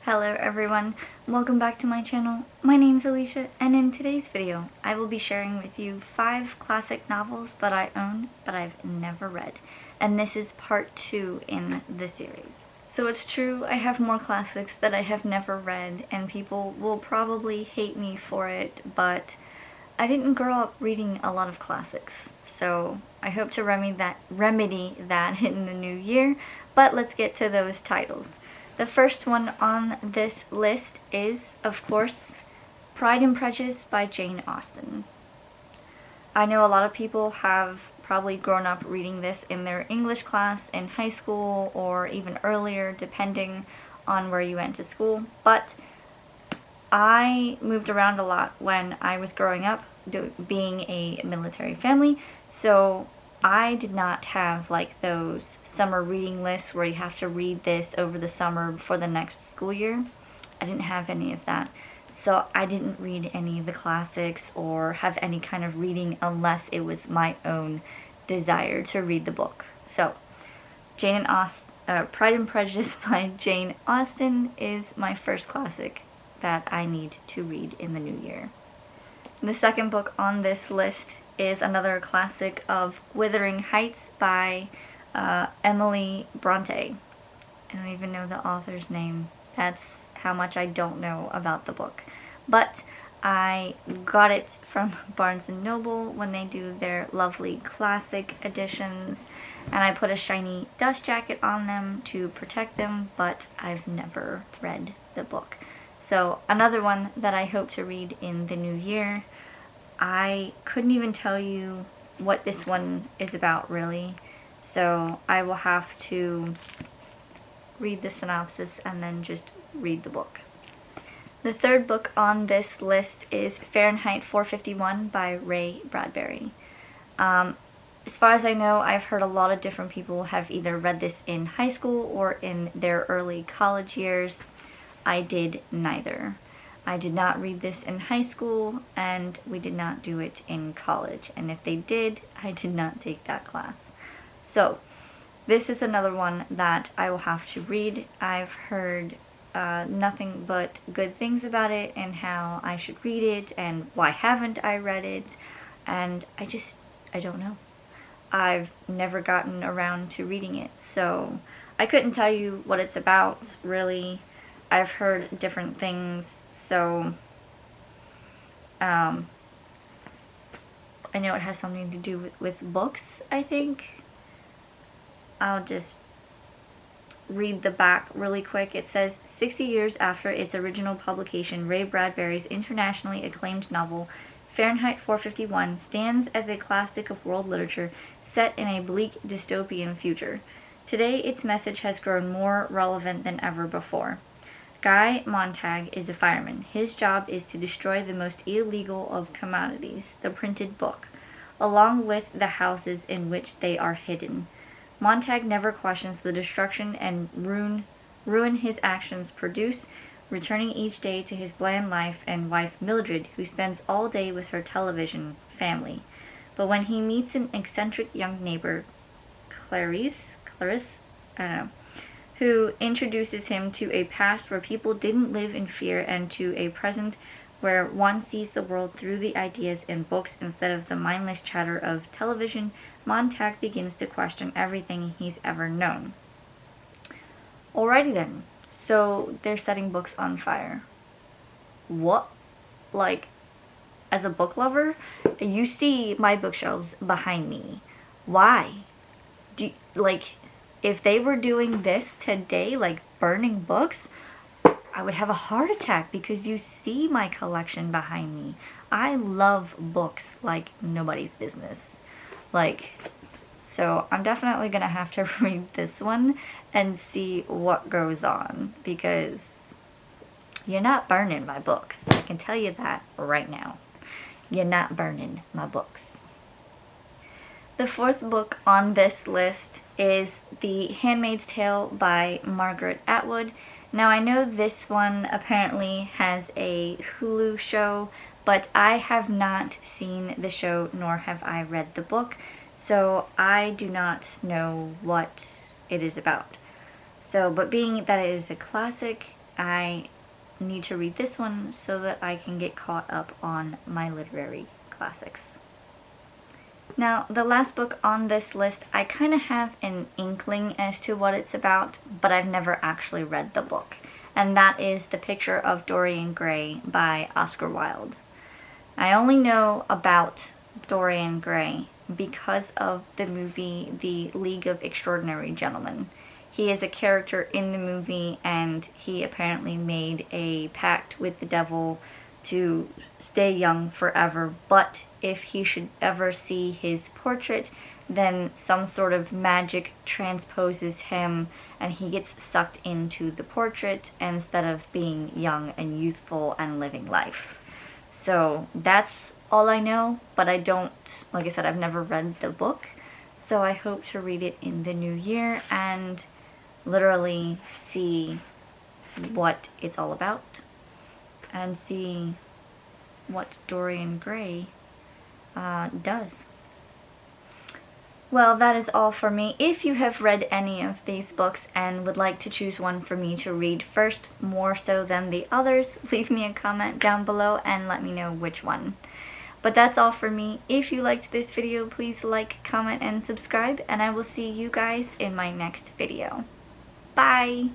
Hello everyone, welcome back to my channel. My name's Alisha, and in today's video I will be sharing with you 5 classic novels that I own but I've never read, and this is part 2 in the series. So it's true, I have more classics that I have never read and people will probably hate me for it, but I didn't grow up reading a lot of classics, so I hope to remedy that in the new year, but let's get to those titles. The first one on this list is, of course, Pride and Prejudice by Jane Austen. I know a lot of people have probably grown up reading this in their English class in high school or even earlier, depending on where you went to school, but I moved around a lot when I was growing up, being a military family, so I did not have like those summer reading lists where you have to read this over the summer for the next school year. I didn't have any of that. So I didn't read any of the classics or have any kind of reading unless it was my own desire to read the book. So Pride and Prejudice by Jane Austen is my first classic that I need to read in the new year. The second book on this list is another classic of Withering Heights by Emily Bronte. I don't even know the author's name. That's how much I don't know about the book. But I got it from Barnes & Noble when they do their lovely classic editions, and I put a shiny dust jacket on them to protect them, but I've never read the book. So another one that I hope to read in the new year. I couldn't even tell you what this one is about, really, so I will have to read the synopsis and then just read the book. The third book on this list is Fahrenheit 451 by Ray Bradbury. As far as I know, I've heard a lot of different people have either read this in high school or in their early college years. I did neither. I did not read this in high school, and we did not do it in college, and if they did, I did not take that class. So, this is another one that I will have to read. I've heard nothing but good things about it, and how I should read it, and why haven't I read it, and I don't know. I've never gotten around to reading it, so I couldn't tell you what it's about, really. I've heard different things, so I know it has something to do with books, I think. I'll just read the back really quick. It says, 60 years after its original publication, Ray Bradbury's internationally acclaimed novel Fahrenheit 451 stands as a classic of world literature set in a bleak dystopian future. Today, its message has grown more relevant than ever before. Guy Montag is a fireman. His job is to destroy the most illegal of commodities, the printed book, along with the houses in which they are hidden. Montag never questions the destruction and ruin his actions produce, returning each day to his bland life and wife Mildred, who spends all day with her television family. But when he meets an eccentric young neighbor, Clarice, I don't know, who introduces him to a past where people didn't live in fear and to a present where one sees the world through the ideas in books instead of the mindless chatter of television, Montag begins to question everything he's ever known. Alrighty then, so they're setting books on fire. What? Like, as a book lover, you see my bookshelves behind me. Why? If they were doing this today, like burning books, I would have a heart attack because you see my collection behind me. I love books like nobody's business. So I'm definitely gonna have to read this one and see what goes on, because you're not burning my books. I can tell you that right now. You're not burning my books. The fourth book on this list is The Handmaid's Tale by Margaret Atwood. Now I know this one apparently has a Hulu show, but I have not seen the show nor have I read the book, so I do not know what it is about. So, but being that it is a classic, I need to read this one so that I can get caught up on my literary classics. Now, the last book on this list, I kind of have an inkling as to what it's about, but I've never actually read the book. And that is The Picture of Dorian Gray by Oscar Wilde. I only know about Dorian Gray because of the movie The League of Extraordinary Gentlemen. He is a character in the movie, and he apparently made a pact with the devil to stay young forever, but if he should ever see his portrait, then some sort of magic transposes him and he gets sucked into the portrait instead of being young and youthful and living life. So that's all I know, but I don't, like I said, I've never read the book, so I hope to read it in the new year and literally see what it's all about and see what Dorian Gray does. Well, that is all for me. If you have read any of these books and would like to choose one for me to read first, more so than the others, leave me a comment down below and let me know which one. But that's all for me. If you liked this video, please like, comment, and subscribe, and I will see you guys in my next video. Bye!